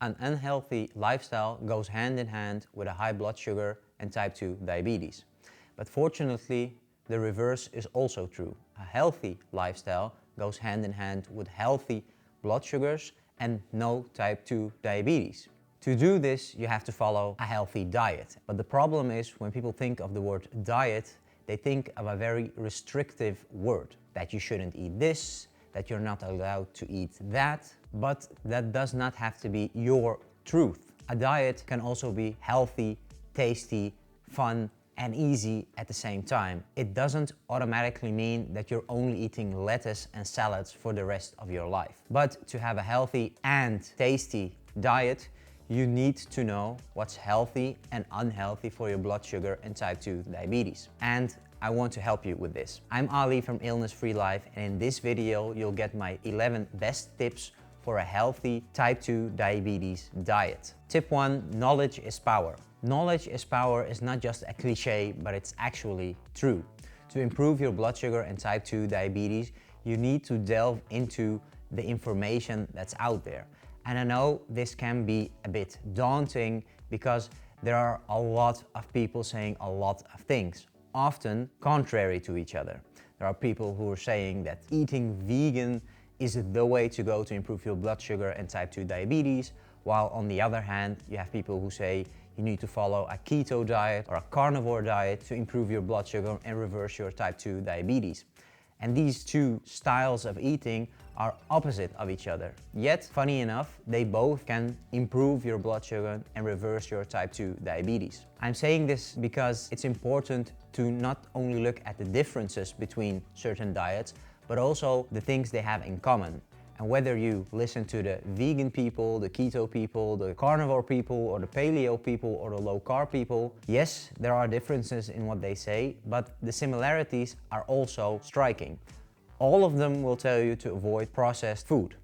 An unhealthy lifestyle goes hand in hand with a high blood sugar and type 2 diabetes. But fortunately, the reverse is also true. A healthy lifestyle goes hand in hand with healthy blood sugars and no type 2 diabetes. To do this, you have to follow a healthy diet. But the problem is, when people think of the word diet, they think of a very restrictive word. That you shouldn't eat this, that you're not allowed to eat that. But that does not have to be your truth. A diet can also be healthy, tasty, fun, and easy at the same time. It doesn't automatically mean that you're only eating lettuce and salads for the rest of your life. But to have a healthy and tasty diet, you need to know what's healthy and unhealthy for your blood sugar and type 2 diabetes. And I want to help you with this. I'm Ali from Illness Free Life, and in this video you'll get my 11 best tips for a healthy type 2 diabetes diet. Tip 1, knowledge is power. Knowledge is power is not just a cliche, but it's actually true. To improve your blood sugar and type 2 diabetes, you need to delve into the information that's out there. And I know this can be a bit daunting because there are a lot of people saying a lot of things, often contrary to each other. There are people who are saying that eating vegan is the way to go to improve your blood sugar and type 2 diabetes, while on the other hand, you have people who say you need to follow a keto diet or a carnivore diet to improve your blood sugar and reverse your type 2 diabetes. And these two styles of eating are opposite of each other. Yet, funny enough, they both can improve your blood sugar and reverse your type 2 diabetes. I'm saying this because it's important to not only look at the differences between certain diets, but also the things they have in common. And whether you listen to the vegan people, the keto people, the carnivore people, or the paleo people, or the low-carb people, yes, there are differences in what they say, but the similarities are also striking. All of them will tell you to avoid processed food.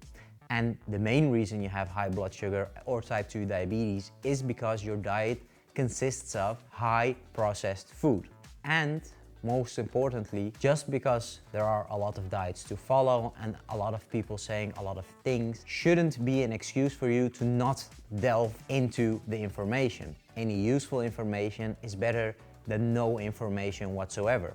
And the main reason you have high blood sugar or type 2 diabetes is because your diet consists of high processed food. And most importantly, just because there are a lot of diets to follow and a lot of people saying a lot of things shouldn't be an excuse for you to not delve into the information. Any useful information is better than no information whatsoever.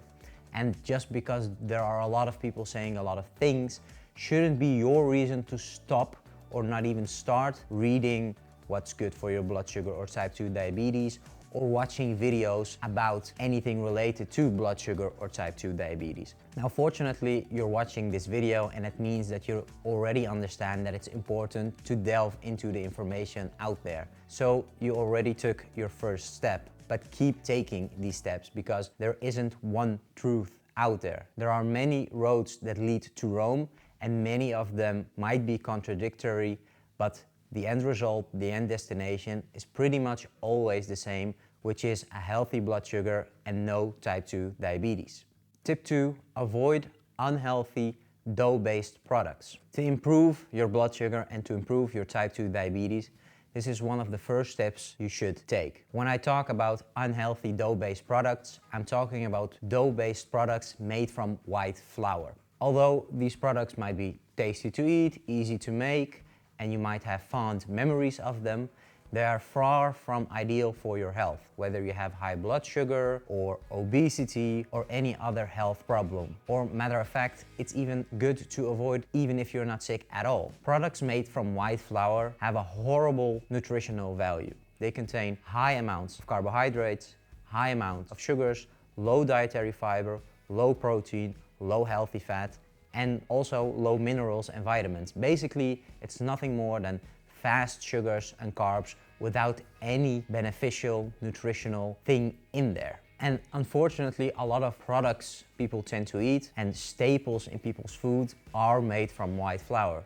And just because there are a lot of people saying a lot of things shouldn't be your reason to stop or not even start reading what's good for your blood sugar or type 2 diabetes, or watching videos about anything related to blood sugar or type 2 diabetes. Now, fortunately, you're watching this video, and it means that you already understand that it's important to delve into the information out there. So you already took your first step, but keep taking these steps because there isn't one truth out there. There are many roads that lead to Rome, and many of them might be contradictory, but the end result, the end destination, is pretty much always the same, which is a healthy blood sugar and no type 2 diabetes. Tip 2, avoid unhealthy dough-based products. To improve your blood sugar and to improve your type 2 diabetes, this is one of the first steps you should take. When I talk about unhealthy dough-based products, I'm talking about dough-based products made from white flour. Although these products might be tasty to eat, easy to make, and you might have fond memories of them, they are far from ideal for your health, whether you have high blood sugar or obesity or any other health problem. Or matter of fact, it's even good to avoid even if you're not sick at all. Products made from white flour have a horrible nutritional value. They contain high amounts of carbohydrates, high amounts of sugars, low dietary fiber, low protein, low healthy fat, and also low minerals and vitamins. Basically, it's nothing more than fast sugars and carbs without any beneficial nutritional thing in there. And unfortunately, a lot of products people tend to eat and staples in people's food are made from white flour.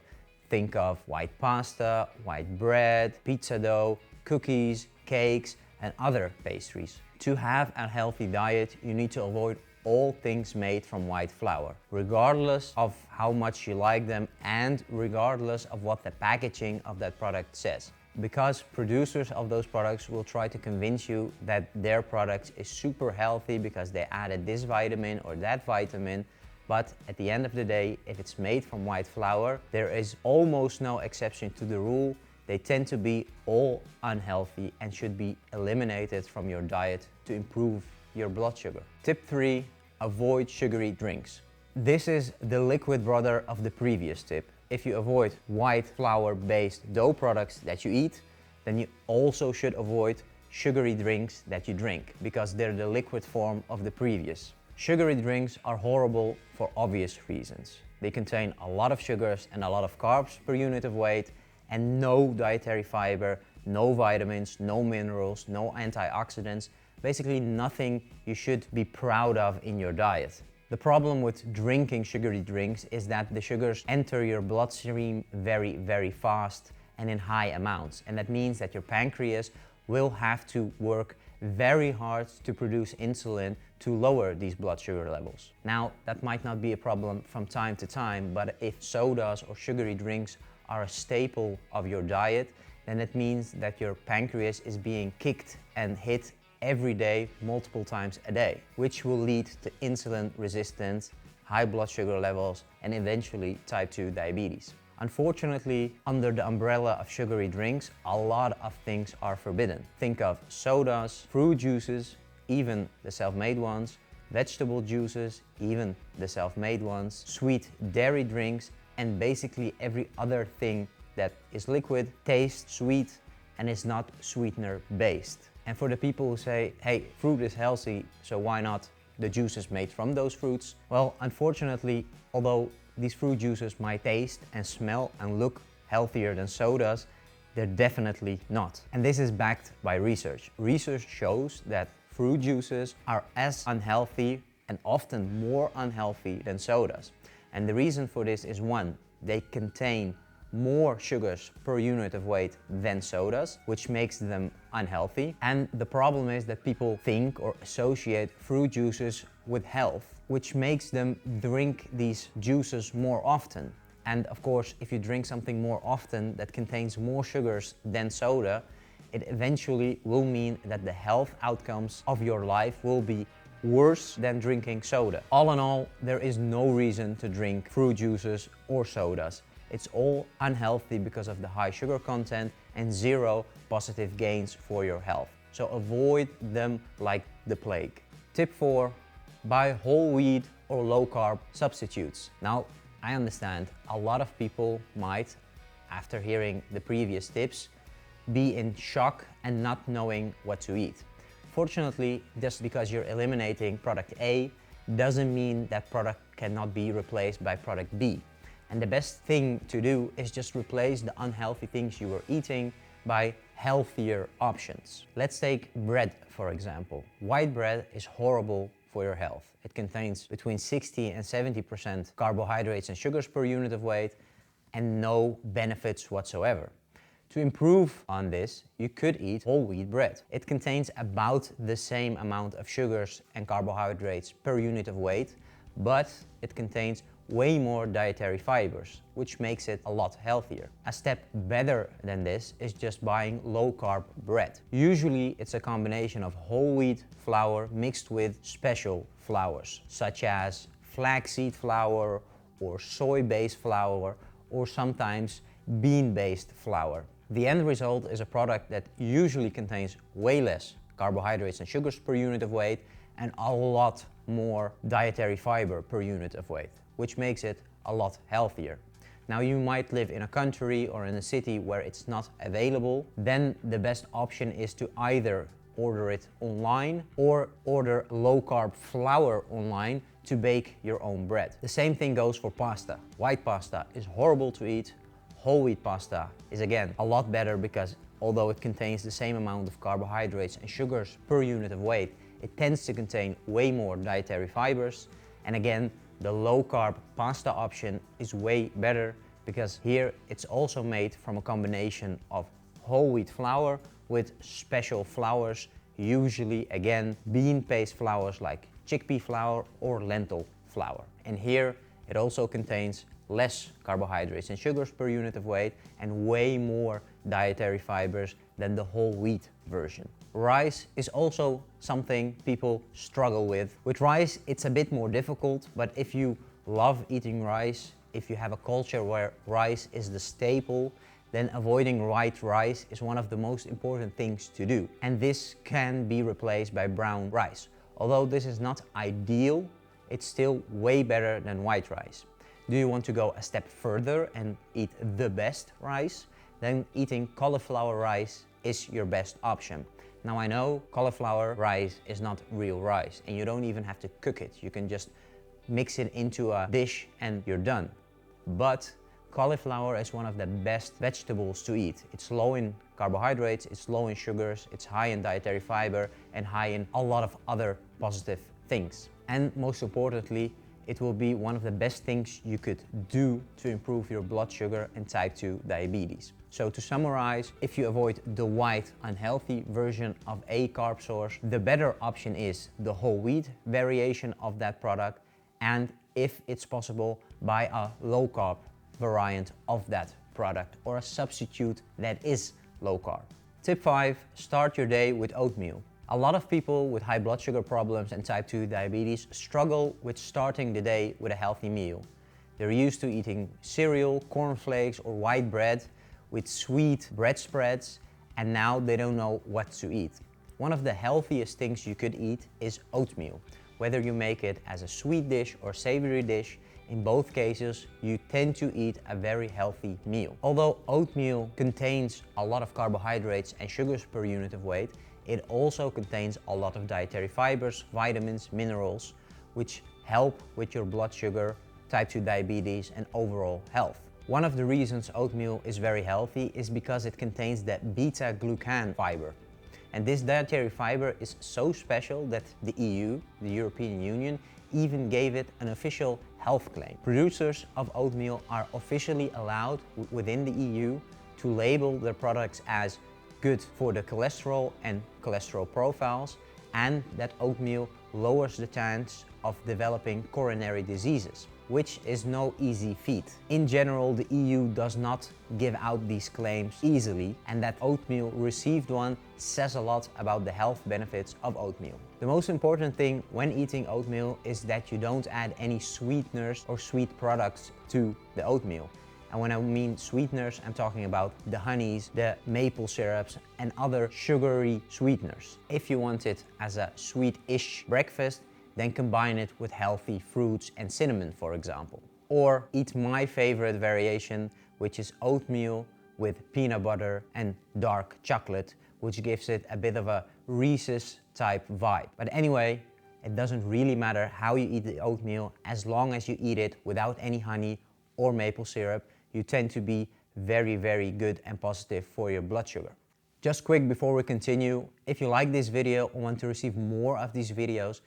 Think of white pasta, white bread, pizza dough, cookies, cakes, and other pastries. To have a healthy diet, you need to avoid all things made from white flour, regardless of how much you like them and regardless of what the packaging of that product says. Because producers of those products will try to convince you that their product is super healthy because they added this vitamin or that vitamin, but at the end of the day, if it's made from white flour, there is almost no exception to the rule they tend to be all unhealthy and should be eliminated from your diet to improve your blood sugar. Tip 3, avoid sugary drinks. This is the liquid brother of the previous tip. If you avoid white flour-based dough products that you eat, then you also should avoid sugary drinks that you drink, because they're the liquid form of the previous. Sugary drinks are horrible for obvious reasons. They contain a lot of sugars and a lot of carbs per unit of weight, and no dietary fiber, no vitamins, no minerals, no antioxidants, basically nothing you should be proud of in your diet. The problem with drinking sugary drinks is that the sugars enter your bloodstream very, very fast and in high amounts. And that means that your pancreas will have to work very hard to produce insulin to lower these blood sugar levels. Now, that might not be a problem from time to time, but if sodas or sugary drinks are a staple of your diet, then it means that your pancreas is being kicked and hit every day, multiple times a day, which will lead to insulin resistance, high blood sugar levels, and eventually type 2 diabetes. Unfortunately, under the umbrella of sugary drinks, a lot of things are forbidden. Think of sodas, fruit juices, even the self-made ones, vegetable juices, even the self-made ones, sweet dairy drinks, and basically every other thing that is liquid, tastes sweet, and is not sweetener based. And for the people who say, hey, fruit is healthy, so why not the juices made from those fruits? Well, unfortunately, although these fruit juices might taste and smell and look healthier than sodas, they're definitely not. And this is backed by research. Research shows that fruit juices are as unhealthy and often more unhealthy than sodas. And the reason for this is, one, they contain more sugars per unit of weight than sodas, which makes them unhealthy. And the problem is that people think or associate fruit juices with health, which makes them drink these juices more often. And of course, if you drink something more often that contains more sugars than soda, it eventually will mean that the health outcomes of your life will be worse than drinking soda. All in all, there is no reason to drink fruit juices or sodas. It's all unhealthy because of the high sugar content and zero positive gains for your health. So avoid them like the plague. Tip 4, buy whole wheat or low carb substitutes. Now, I understand a lot of people might, after hearing the previous tips, be in shock and not knowing what to eat. Fortunately, just because you're eliminating product A doesn't mean that product cannot be replaced by product B. And the best thing to do is just replace the unhealthy things you were eating by healthier options. Let's take bread, for example. White bread is horrible for your health. It contains between 60 and 70% carbohydrates and sugars per unit of weight and no benefits whatsoever. To improve on this, you could eat whole wheat bread. It contains about the same amount of sugars and carbohydrates per unit of weight, but it contains way more dietary fibers, which makes it a lot healthier. A step better than this is just buying low-carb bread. Usually it's a combination of whole wheat flour mixed with special flours, such as flaxseed flour or soy-based flour, or sometimes bean-based flour. The end result is a product that usually contains way less carbohydrates and sugars per unit of weight and a lot more dietary fiber per unit of weight, which makes it a lot healthier. Now, you might live in a country or in a city where it's not available. Then the best option is to either order it online or order low-carb flour online to bake your own bread. The same thing goes for pasta. White pasta is horrible to eat. Whole wheat pasta is again a lot better because although it contains the same amount of carbohydrates and sugars per unit of weight, it tends to contain way more dietary fibers. And again, the low-carb pasta option is way better because here it's also made from a combination of whole wheat flour with special flours, usually again bean-based flours like chickpea flour or lentil flour. And here it also contains less carbohydrates and sugars per unit of weight and way more dietary fibers than the whole wheat version. Rice is also something people struggle with. With rice, it's a bit more difficult, but if you love eating rice, if you have a culture where rice is the staple, then avoiding white rice is one of the most important things to do. And this can be replaced by brown rice. Although this is not ideal, it's still way better than white rice. Do you want to go a step further and eat the best rice? Then eating cauliflower rice is your best option. Now I know cauliflower rice is not real rice and you don't even have to cook it. You can just mix it into a dish and you're done. But cauliflower is one of the best vegetables to eat. It's low in carbohydrates, it's low in sugars, it's high in dietary fiber and high in a lot of other positive things. And most importantly, it will be one of the best things you could do to improve your blood sugar and type 2 diabetes. So to summarize, if you avoid the white, unhealthy version of a carb source, the better option is the whole wheat variation of that product, and if it's possible, buy a low carb variant of that product or a substitute that is low carb. Tip 5, start your day with oatmeal. A lot of people with high blood sugar problems and type 2 diabetes struggle with starting the day with a healthy meal. They're used to eating cereal, cornflakes, or white bread with sweet bread spreads, and now they don't know what to eat. One of the healthiest things you could eat is oatmeal. Whether you make it as a sweet dish or savory dish, in both cases you tend to eat a very healthy meal. Although oatmeal contains a lot of carbohydrates and sugars per unit of weight, it also contains a lot of dietary fibers, vitamins, minerals, which help with your blood sugar, type 2 diabetes, and overall health. One of the reasons oatmeal is very healthy is because it contains the beta-glucan fiber. And this dietary fiber is so special that the EU, the European Union, even gave it an official health claim. Producers of oatmeal are officially allowed within the EU to label their products as good for the cholesterol and cholesterol profiles, and that oatmeal lowers the chance of developing coronary diseases, which is no easy feat. In general, the EU does not give out these claims easily, and that oatmeal received one says a lot about the health benefits of oatmeal. The most important thing when eating oatmeal is that you don't add any sweeteners or sweet products to the oatmeal. And when I mean sweeteners, I'm talking about the honeys, the maple syrups, and other sugary sweeteners. If you want it as a sweet-ish breakfast, then combine it with healthy fruits and cinnamon, for example. Or eat my favorite variation, which is oatmeal with peanut butter and dark chocolate, which gives it a bit of a Reese's type vibe. But anyway, it doesn't really matter how you eat the oatmeal, as long as you eat it without any honey or maple syrup, you tend to be very, very good and positive for your blood sugar. Just quick before we continue, if you like this video or want to receive more of these videos,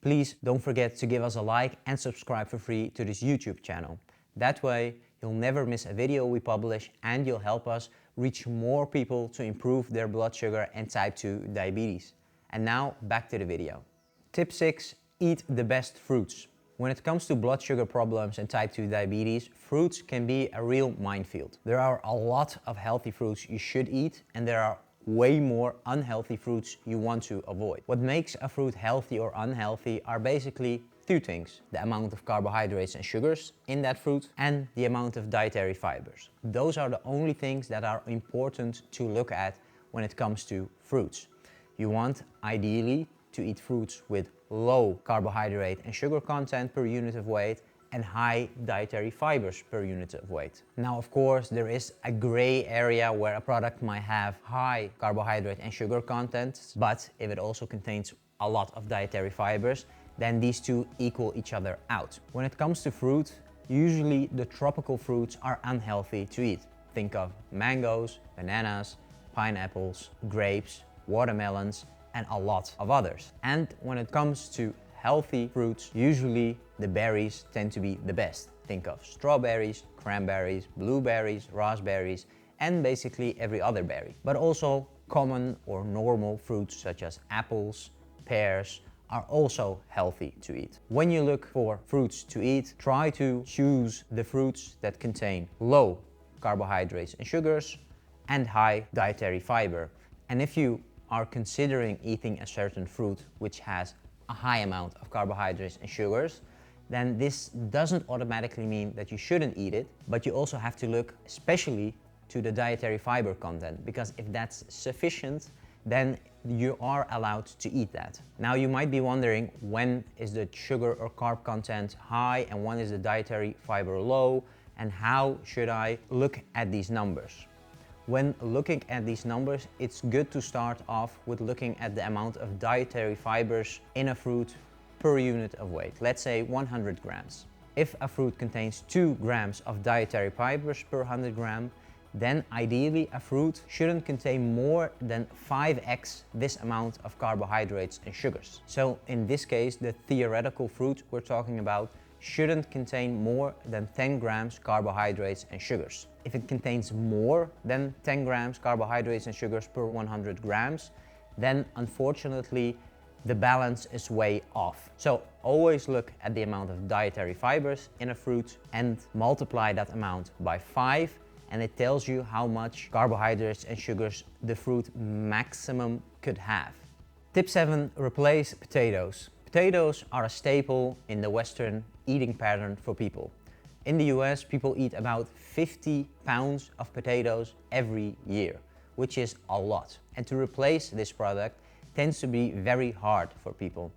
please don't forget to give us a like and subscribe for free to this YouTube channel. That way, you'll never miss a video we publish and you'll help us reach more people to improve their blood sugar and type 2 diabetes. And now, back to the video. Tip 6, eat the best fruits. When it comes to blood sugar problems and type 2 diabetes, fruits can be a real minefield. There are a lot of healthy fruits you should eat, and there are way more unhealthy fruits you want to avoid. What makes a fruit healthy or unhealthy are basically two things: the amount of carbohydrates and sugars in that fruit and the amount of dietary fibers. Those are the only things that are important to look at when it comes to fruits. You want, ideally, to eat fruits with low carbohydrate and sugar content per unit of weight and high dietary fibers per unit of weight. Now, of course, there is a gray area where a product might have high carbohydrate and sugar content, but if it also contains a lot of dietary fibers, then these two equal each other out. When it comes to fruit, usually the tropical fruits are unhealthy to eat. Think of mangoes, bananas, pineapples, grapes, watermelons, and a lot of others. And when it comes to healthy fruits, usually the berries tend to be the best. Think of strawberries, cranberries, blueberries, raspberries, and basically every other berry. But also common or normal fruits such as apples, pears are also healthy to eat. When you look for fruits to eat, try to choose the fruits that contain low carbohydrates and sugars and high dietary fiber. And if you are considering eating a certain fruit which has a high amount of carbohydrates and sugars, then this doesn't automatically mean that you shouldn't eat it, but you also have to look especially to the dietary fiber content, because if that's sufficient, then you are allowed to eat that. Now you might be wondering, when is the sugar or carb content high and when is the dietary fiber low, and how should I look at these numbers? When looking at these numbers, it's good to start off with looking at the amount of dietary fibers in a fruit per unit of weight. Let's say 100 grams. If a fruit contains 2 grams of dietary fibers per 100 gram, then ideally a fruit shouldn't contain more than 5x this amount of carbohydrates and sugars. So in this case, the theoretical fruit we're talking about shouldn't contain more than 10 grams carbohydrates and sugars. If it contains more than 10 grams carbohydrates and sugars per 100 grams, then unfortunately the balance is way off. So always look at the amount of dietary fibers in a fruit and multiply that amount by 5, and it tells you how much carbohydrates and sugars the fruit maximum could have. Tip 7, replace potatoes. Potatoes are a staple in the Western eating pattern for people. In the US, people eat about 50 pounds of potatoes every year, which is a lot. And to replace this product tends to be very hard for people.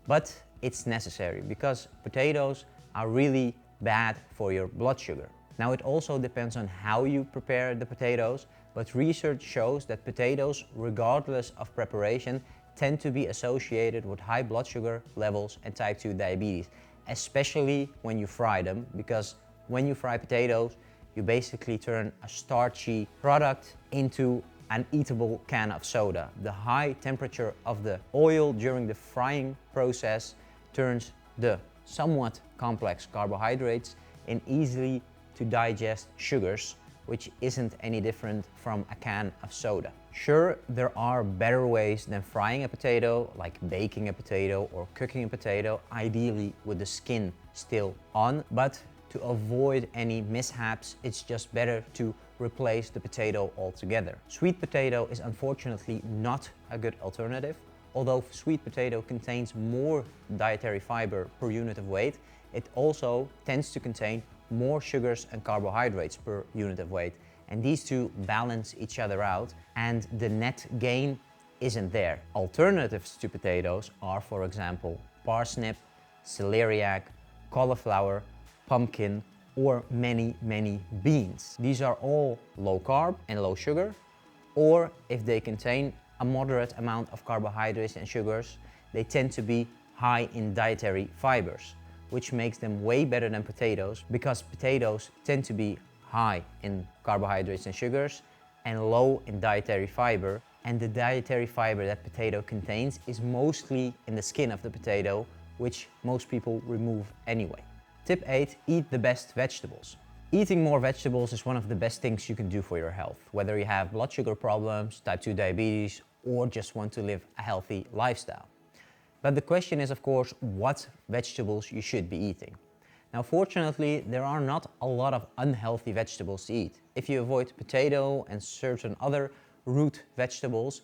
But it's necessary because potatoes are really bad for your blood sugar. Now it also depends on how you prepare the potatoes, but research shows that potatoes, regardless of preparation, tend to be associated with high blood sugar levels and type 2 diabetes, especially when you fry them, because when you fry potatoes, you basically turn a starchy product into an eatable can of soda. The high temperature of the oil during the frying process turns the somewhat complex carbohydrates in easily to digest sugars, which isn't any different from a can of soda. Sure, there are better ways than frying a potato, like baking a potato or cooking a potato, ideally with the skin still on, but to avoid any mishaps, it's just better to replace the potato altogether. Sweet potato is unfortunately not a good alternative. Although sweet potato contains more dietary fiber per unit of weight, it also tends to contain more sugars and carbohydrates per unit of weight. And these two balance each other out, and the net gain isn't there. Alternatives to potatoes are, for example, parsnip, celeriac, cauliflower, pumpkin, or many beans. These are all low carb and low sugar, or if they contain a moderate amount of carbohydrates and sugars, they tend to be high in dietary fibers, which makes them way better than potatoes, because potatoes tend to be high in carbohydrates and sugars and low in dietary fiber, and the dietary fiber that potato contains is mostly in the skin of the potato, which most people remove anyway. Tip 8, eat the best vegetables. Eating more vegetables is one of the best things you can do for your health, whether you have blood sugar problems, type 2 diabetes, or just want to live a healthy lifestyle. But the question is, of course, what vegetables you should be eating. Now, fortunately, there are not a lot of unhealthy vegetables to eat. If you avoid potato and certain other root vegetables,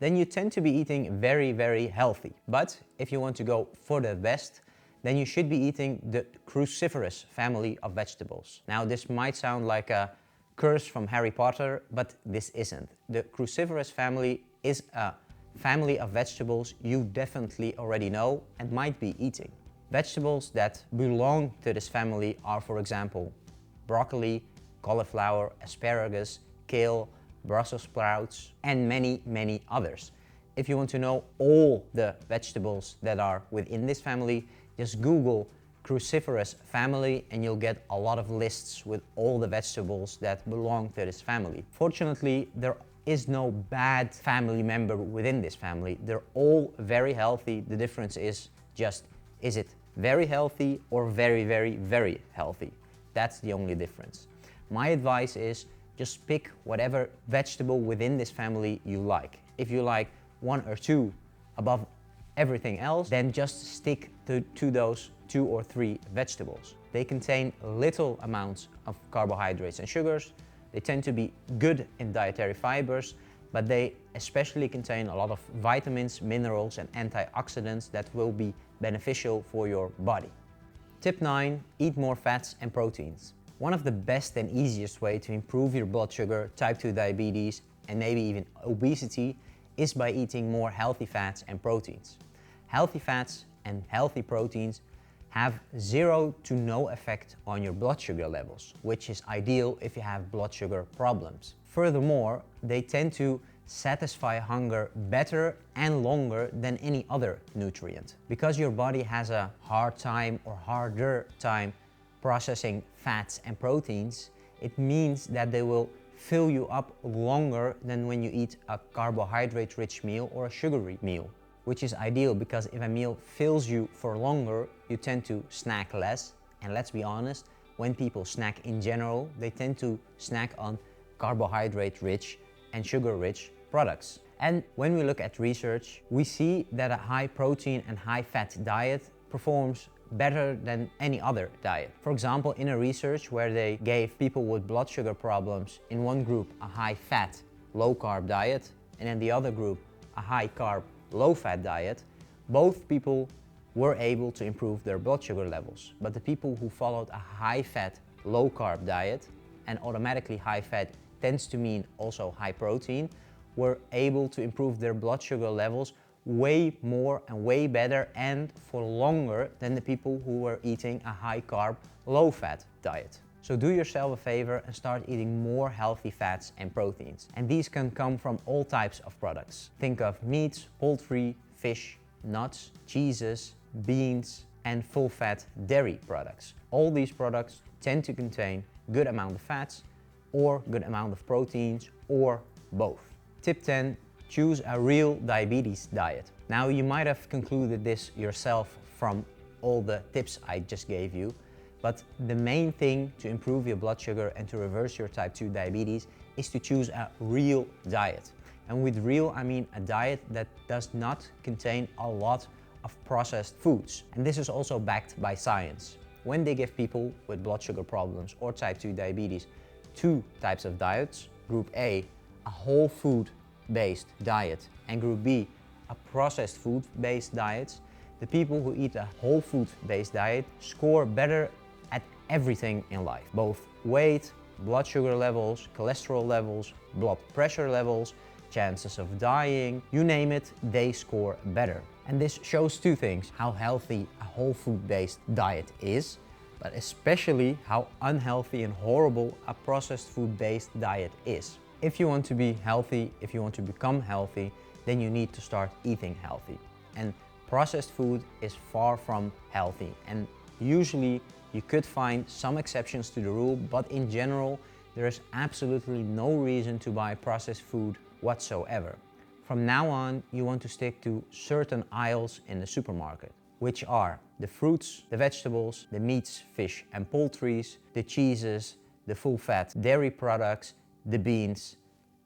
then you tend to be eating very healthy. But if you want to go for the best, then you should be eating the cruciferous family of vegetables. Now, this might sound like a curse from Harry Potter, but this isn't. The cruciferous family is a family of vegetables you definitely already know and might be eating. Vegetables that belong to this family are, for example, broccoli, cauliflower, asparagus, kale, Brussels sprouts, and many others. If you want to know all the vegetables that are within this family, just Google cruciferous family and you'll get a lot of lists with all the vegetables that belong to this family. Fortunately, there is no bad family member within this family. They're all very healthy. The difference is just, is it very healthy or very healthy? That's the only difference. My advice is just pick whatever vegetable within this family you like. If you like one or two above everything else, then just stick to those 2 or 3 vegetables. They contain little amounts of carbohydrates and sugars. They tend to be good in dietary fibers, but they especially contain a lot of vitamins, minerals, and antioxidants that will be beneficial for your body. Tip 9, eat more fats and proteins. One of the best and easiest way to improve your blood sugar, type 2 diabetes, and maybe even obesity is by eating more healthy fats and proteins. Healthy fats and healthy proteins have zero to no effect on your blood sugar levels, which is ideal if you have blood sugar problems. Furthermore, they tend to satisfy hunger better and longer than any other nutrient. Because your body has a hard time or harder time processing fats and proteins, it means that they will fill you up longer than when you eat a carbohydrate-rich meal or a sugary meal, which is ideal because if a meal fills you for longer, you tend to snack less. And let's be honest, when people snack in general, they tend to snack on carbohydrate-rich and sugar-rich products. And when we look at research, we see that a high protein and high fat diet performs better than any other diet. For example, in a research where they gave people with blood sugar problems in one group a high fat, low carb diet, and in the other group a high carb, low fat diet, both people were able to improve their blood sugar levels. But the people who followed a high fat, low carb diet, and automatically high fat tends to mean also high protein, were able to improve their blood sugar levels way more and way better and for longer than the people who were eating a high carb, low fat diet. So do yourself a favor and start eating more healthy fats and proteins. And these can come from all types of products. Think of meats, poultry, fish, nuts, cheeses, beans, and full fat dairy products. All these products tend to contain good amount of fats or good amount of proteins or both. Tip 10. Choose a real diabetes diet. Now you might have concluded this yourself from all the tips I just gave you, but the main thing to improve your blood sugar and to reverse your type 2 diabetes is to choose a real diet. And with real, I mean a diet that does not contain a lot of processed foods. And this is also backed by science. When they give people with blood sugar problems or type 2 diabetes two types of diets, group A, a whole food based diet, and group B, a processed food based diet, the people who eat a whole food based diet score better at everything in life. Both weight, blood sugar levels, cholesterol levels, blood pressure levels, chances of dying, you name it, they score better. And this shows two things: how healthy a whole food based diet is, but especially how unhealthy and horrible a processed food based diet is. If you want to be healthy, if you want to become healthy, then you need to start eating healthy. And processed food is far from healthy. And usually you could find some exceptions to the rule, but in general, there is absolutely no reason to buy processed food whatsoever. From now on, you want to stick to certain aisles in the supermarket, which are the fruits, the vegetables, the meats, fish and poultries, the cheeses, the full fat dairy products, the beans,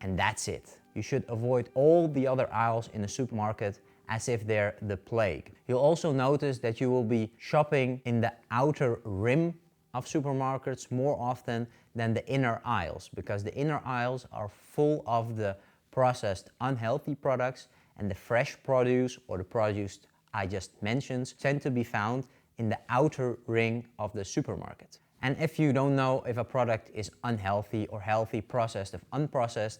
and that's it. You should avoid all the other aisles in the supermarket as if they're the plague. You'll also notice that you will be shopping in the outer rim of supermarkets more often than the inner aisles, because the inner aisles are full of the processed unhealthy products, and the fresh produce or the produce I just mentioned tend to be found in the outer ring of the supermarket. And if you don't know if a product is unhealthy or healthy, processed or unprocessed,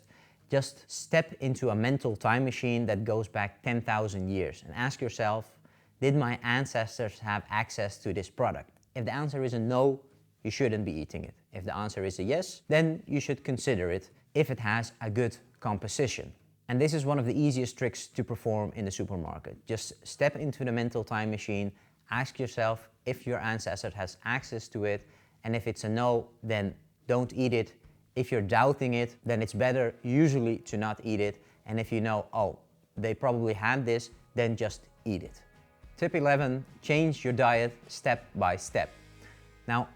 just step into a mental time machine that goes back 10,000 years and ask yourself, did my ancestors have access to this product? If the answer is a no, you shouldn't be eating it. If the answer is a yes, then you should consider it if it has a good composition. And this is one of the easiest tricks to perform in the supermarket. Just step into the mental time machine, ask yourself if your ancestor has access to it, and if it's a no, then don't eat it. If you're doubting it, then it's better usually to not eat it. And if you know, oh, they probably had this, then just eat it. Tip 11, change your diet step by step. Now,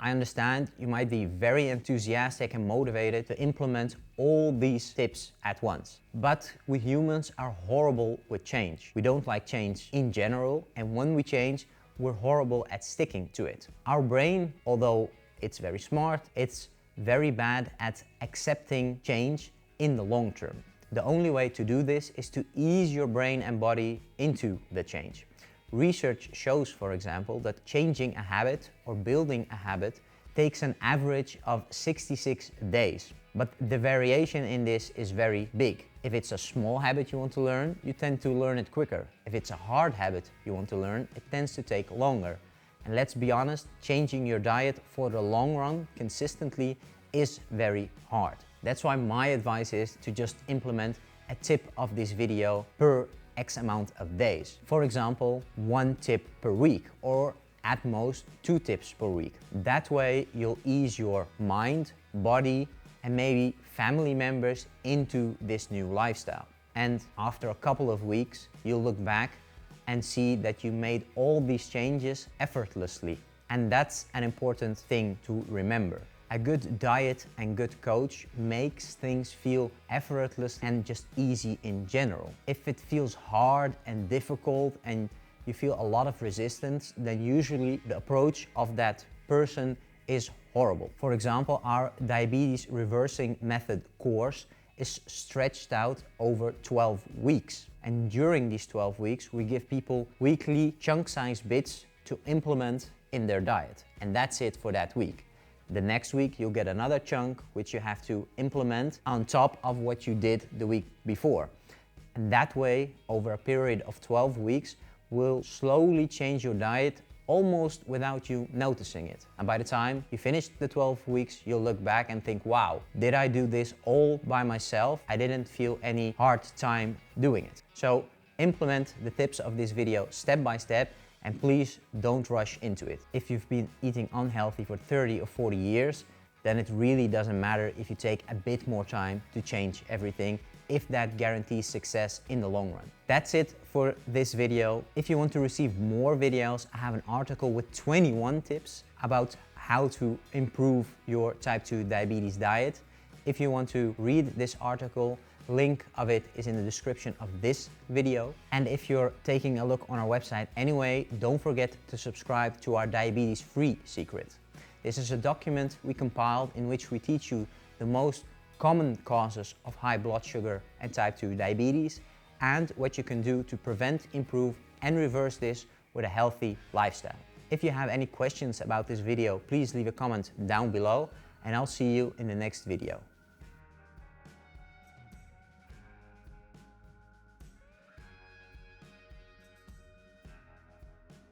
I understand you might be very enthusiastic and motivated to implement all these tips at once. But we humans are horrible with change. We don't like change in general, and when we change, we're horrible at sticking to it. Our brain, although it's very smart, it's very bad at accepting change in the long term. The only way to do this is to ease your brain and body into the change. Research shows, for example, that changing a habit or building a habit takes an average of 66 days. But the variation in this is very big. If it's a small habit you want to learn, you tend to learn it quicker. If it's a hard habit you want to learn, it tends to take longer. And let's be honest, changing your diet for the long run consistently is very hard. That's why my advice is to just implement a tip of this video per X amount of days. For example, 1 tip per week, or at most 2 tips per week. That way you'll ease your mind, body, and maybe family members into this new lifestyle. And after a couple of weeks, you'll look back and see that you made all these changes effortlessly. And that's an important thing to remember. A good diet and good coach makes things feel effortless and just easy in general. If it feels hard and difficult and you feel a lot of resistance, then usually the approach of that person is horrible. For example, our diabetes reversing method course is stretched out over 12 weeks. And during these 12 weeks, we give people weekly chunk-sized bits to implement in their diet. And that's it for that week. The next week, you'll get another chunk, which you have to implement on top of what you did the week before. And that way, over a period of 12 weeks, will slowly change your diet almost without you noticing it. And by the time you finish the 12 weeks, you'll look back and think, wow, did I do this all by myself? I didn't feel any hard time doing it. So implement the tips of this video step by step, and please don't rush into it. If you've been eating unhealthy for 30 or 40 years, then it really doesn't matter if you take a bit more time to change everything, if that guarantees success in the long run. That's it for this video. If you want to receive more videos, I have an article with 21 tips about how to improve your type 2 diabetes diet. If you want to read this article, link of it is in the description of this video. And if you're taking a look on our website anyway, don't forget to subscribe to our diabetes free secret. This is a document we compiled in which we teach you the most common causes of high blood sugar and type 2 diabetes, and what you can do to prevent, improve, and reverse this with a healthy lifestyle. If you have any questions about this video, please leave a comment down below, and I'll see you in the next video.